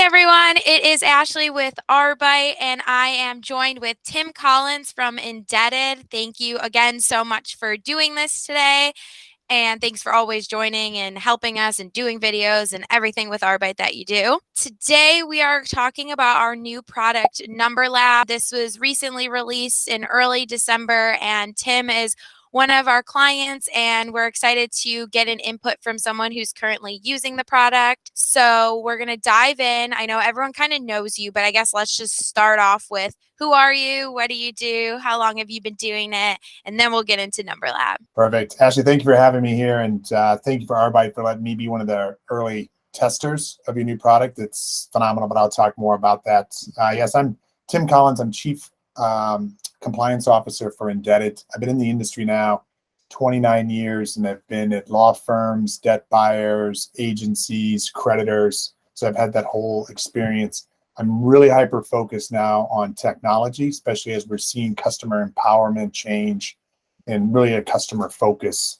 everyone, it is Ashley with Arbite, and I am joined with Tim Collins from Indebted. Thank you again so much for doing this today, and thanks for always joining and helping us and doing videos and everything with Arbite that you do. Today we are talking about our new product, Numberlab. This was recently released in early December, and Tim is one of our clients, and we're excited to get an input from someone who's currently using the product. So we're going to dive in. I know everyone kind of knows you, but I guess let's just start off with who are you? What do you do? How long have you been doing it? And then we'll get into Numberlab. Perfect. Ashley, thank you for having me here. And thank you for Arbite for letting me be one of the early testers of your new product. It's phenomenal, but I'll talk more about that. Yes, I'm Tim Collins. I'm Chief Compliance Officer for Indebted. I've been in the industry now 29 years, and I've been at law firms, debt buyers, agencies, creditors. So I've had that whole experience. I'm really hyper-focused now on technology, especially as we're seeing customer empowerment change and really a customer focus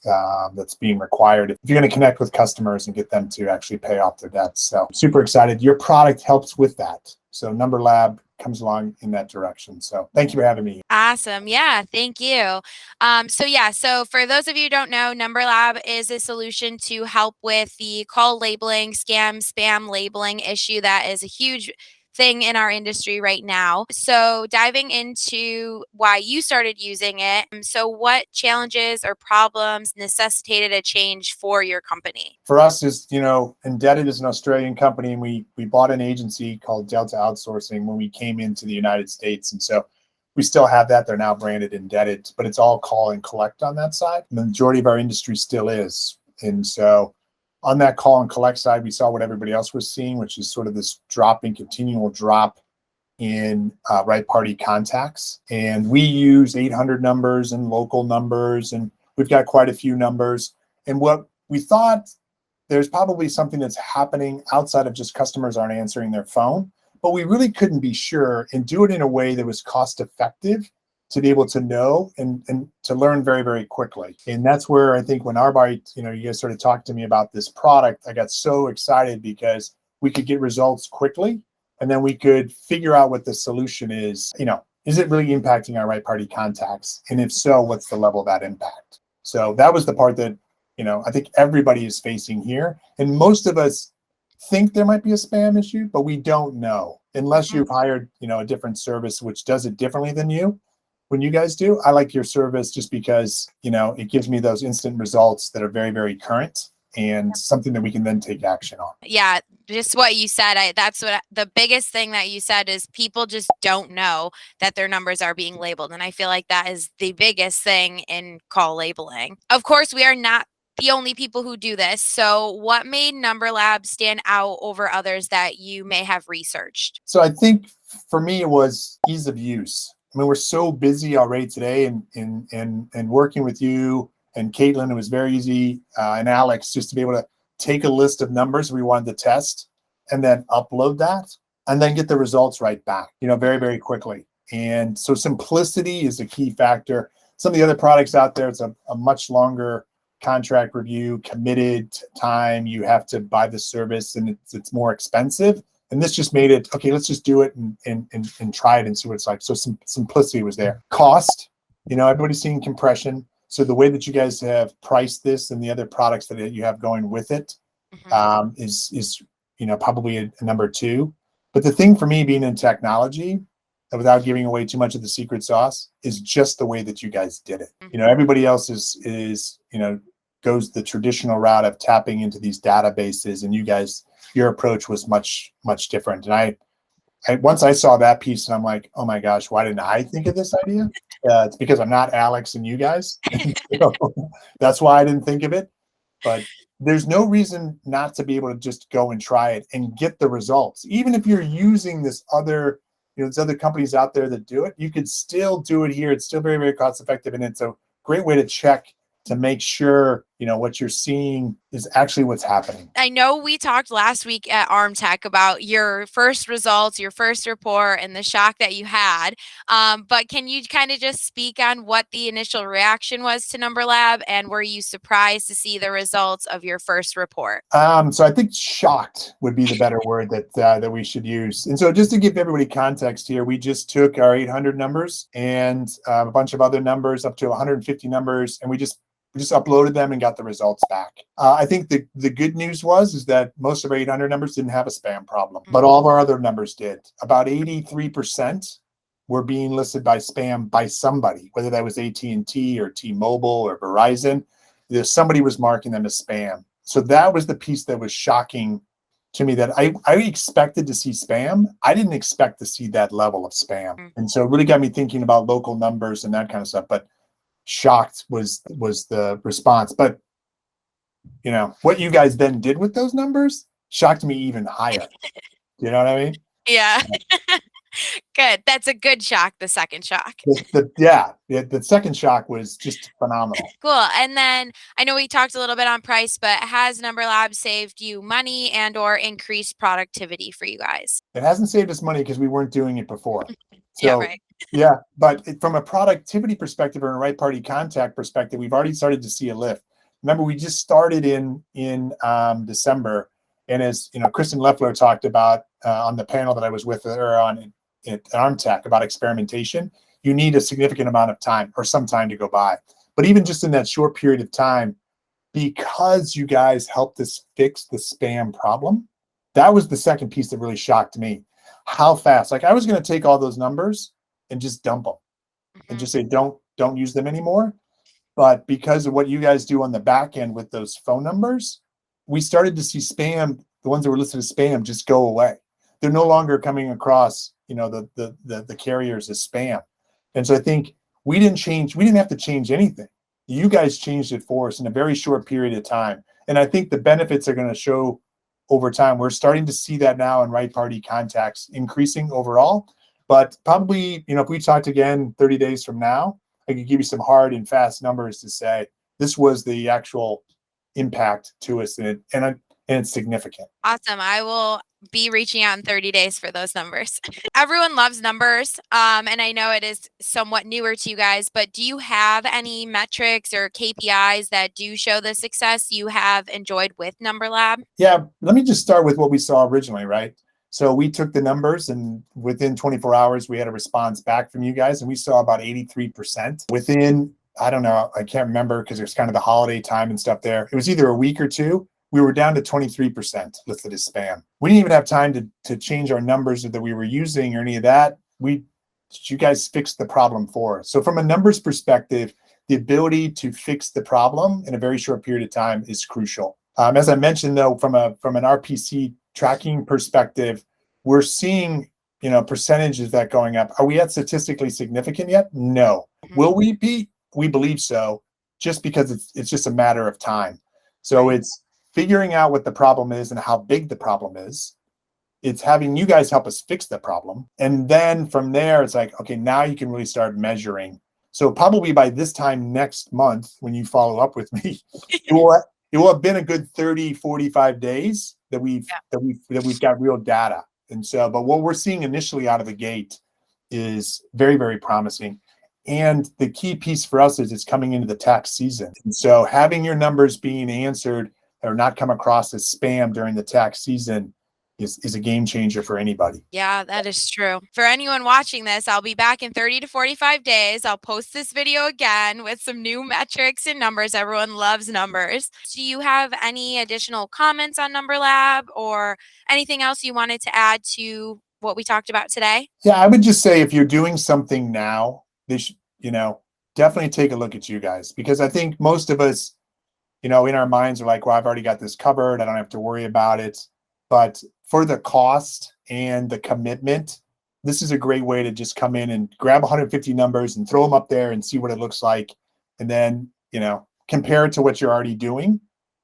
that's being required if you're going to connect with customers and get them to actually pay off their debts. So super excited. Your product helps with that. So Numberlab comes along in that direction. So thank you for having me. Awesome. Yeah, thank you. So for those of you who don't know, Numberlab is a solution to help with the call labeling, scam, spam labeling issue that is a huge thing in our industry right now. So diving into why you started using it. So what challenges or problems necessitated a change for your company? For us is, Indebted is an Australian company, and we bought an agency called Delta Outsourcing when we came into the United States. And so we still have that. They're now branded Indebted, but it's all call and collect on that side. The majority of our industry still is. And so on that call and collect side, we saw what everybody else was seeing, which is sort of this continual drop in right party contacts. And we use 800 numbers and local numbers, and we've got quite a few numbers. And what we thought, there's probably something that's happening outside of just customers aren't answering their phone, but we really couldn't be sure and do it in a way that was cost effective to be able to know and to learn very, very quickly. And that's where I think when Arbite, you guys started talking to me about this product, I got so excited because we could get results quickly, and then we could figure out what the solution is. Is it really impacting our right party contacts? And if so, what's the level of that impact? So that was the part that, I think everybody is facing here. And most of us think there might be a spam issue, but we don't know unless you've hired, a different service which does it differently than you. When you guys do, I like your service just because, it gives me those instant results that are very, very current and something that we can then take action on. Yeah, just what you said. That's what the biggest thing that you said is people just don't know that their numbers are being labeled. And I feel like that is the biggest thing in call labeling. Of course, we are not the only people who do this. So what made Numberlab stand out over others that you may have researched? So I think for me, it was ease of use. I mean, we're so busy already today, and working with you and Caitlin, it was very easy, and Alex, just to be able to take a list of numbers we wanted to test and then upload that and then get the results right back, very, very quickly. And so simplicity is a key factor. Some of the other products out there, it's a much longer contract review, committed time. You have to buy the service, and it's more expensive. And this just made it, okay, let's just do it and try it and see what it's like. So some simplicity was there. Cost, everybody's seeing compression. So the way that you guys have priced this and the other products that you have going with it is probably a number two. But the thing for me being in technology, without giving away too much of the secret sauce, is just the way that you guys did it. Everybody else is goes the traditional route of tapping into these databases, and you guys, your approach was much, much different. And I once I saw that piece, and I'm like, oh my gosh, why didn't I think of this idea? It's because I'm not Alex and you guys. That's why I didn't think of it. But there's no reason not to be able to just go and try it and get the results. Even if you're using this other, there's other companies out there that do it, you could still do it here. It's still very, very cost effective, and it's a great way to check to make sure what you're seeing is actually what's happening. I know we talked last week at ArmTech about your first results, your first report, and the shock that you had. But can you kind of just speak on what the initial reaction was to Numberlab, and were you surprised to see the results of your first report? So I think shocked would be the better word that we should use. And so just to give everybody context here, we just took our 800 numbers and a bunch of other numbers up to 150 numbers, and we just uploaded them and got the results back. I think the good news is that most of our 800 numbers didn't have a spam problem, but all of our other numbers did. About 83% were being listed by spam by somebody, whether that was AT&T or T-Mobile or Verizon. Somebody was marking them as spam. So that was the piece that was shocking to me, that I expected to see spam. I didn't expect to see that level of spam. And so it really got me thinking about local numbers and that kind of stuff. But shocked was the response. But what you guys then did with those numbers shocked me even higher. You know what I mean? Yeah. Good. That's a good shock. The second shock. The second shock was just phenomenal. Cool. And then I know we talked a little bit on price, but has Numberlab saved you money and or increased productivity for you guys? It hasn't saved us money because we weren't doing it before. So, yeah, right. Yeah, but from a productivity perspective or a right party contact perspective, we've already started to see a lift. Remember, we just started in December, and as Kristen Leffler talked about on the panel that I was with her on at ArmTech about experimentation, you need a significant amount of time or some time to go by. But even just in that short period of time, because you guys helped us fix the spam problem, that was the second piece that really shocked me. How fast? Like, I was going to take all those numbers and just dump them and just say, don't use them anymore. But because of what you guys do on the back end with those phone numbers, we started to see spam, the ones that were listed as spam, just go away. They're no longer coming across, the carriers as spam. And so I think we didn't have to change anything. You guys changed it for us in a very short period of time. And I think the benefits are going to show over time. We're starting to see that now in right party contacts increasing overall. But probably, if we talked again 30 days from now, I could give you some hard and fast numbers to say this was the actual impact to us, and it's significant. Awesome. I will be reaching out in 30 days for those numbers. Everyone loves numbers, and I know it is somewhat newer to you guys, but do you have any metrics or KPIs that do show the success you have enjoyed with Numberlab? Yeah, let me just start with what we saw originally, right? So we took the numbers, and within 24 hours, we had a response back from you guys, and we saw about 83%. Within, I don't know, I can't remember because there's kind of the holiday time and stuff there. It was either a week or two. We were down to 23% listed as spam. We didn't even have time to change our numbers that we were using or any of that. You guys fixed the problem for us. So from a numbers perspective, the ability to fix the problem in a very short period of time is crucial. As I mentioned, though, from an RPC tracking perspective, we're seeing percentages that going up. Are we at statistically significant yet? No. Will we be? We believe so, just because it's just a matter of time. So it's figuring out what the problem is and how big the problem is. It's having you guys help us fix the problem. And then from there, it's like, okay, now you can really start measuring. So probably by this time next month, when you follow up with me, it will have been a good 30, 45 days that we've got real data. And so, but what we're seeing initially out of the gate is very, very promising. And the key piece for us is it's coming into the tax season. And so having your numbers being answered or not come across as spam during the tax season is a game changer for anybody. Yeah, that is true. For anyone watching this, I'll be back in 30 to 45 days. I'll post this video again with some new metrics and numbers. Everyone loves numbers. Do you have any additional comments on Numberlab or anything else you wanted to add to what we talked about today? Yeah, I would just say if you're doing something now, they should, definitely take a look at you guys, because I think most of us, in our minds are like, well, I've already got this covered. I don't have to worry about it. But for the cost and the commitment, this is a great way to just come in and grab 150 numbers and throw them up there and see what it looks like. And then, compare it to what you're already doing.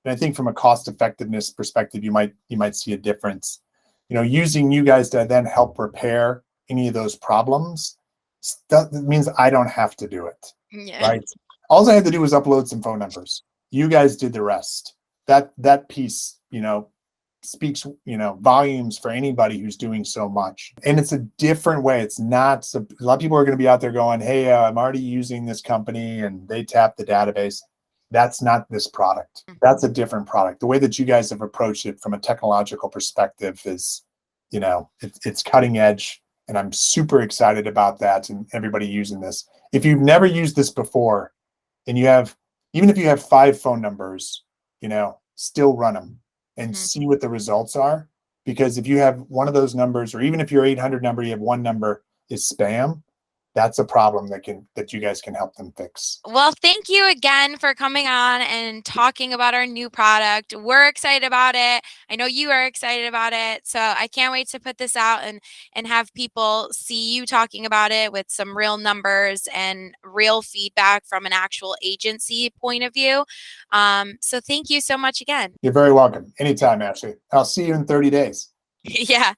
And I think from a cost effectiveness perspective, you might see a difference. Using you guys to then help repair any of those problems, that means I don't have to do it. Yeah. Right? All I had to do was upload some phone numbers. You guys did the rest. That piece, speaks, volumes for anybody who's doing so much. And it's a different way. It's not, a lot of people are going to be out there going, hey, I'm already using this company and they tap the database. That's not this product. That's a different product. The way that you guys have approached it from a technological perspective is, it's cutting edge. And I'm super excited about that and everybody using this. If you've never used this before and even if you have 5 phone numbers, still run them and see what the results are. Because if you have one of those numbers, or even if your 800 number, you have one number is spam, that's a problem that you guys can help them fix. Well, thank you again for coming on and talking about our new product. We're excited about it. I know you are excited about it. So I can't wait to put this out and have people see you talking about it with some real numbers and real feedback from an actual agency point of view. So thank you so much again. You're very welcome. Anytime, Ashley. I'll see you in 30 days. Yeah.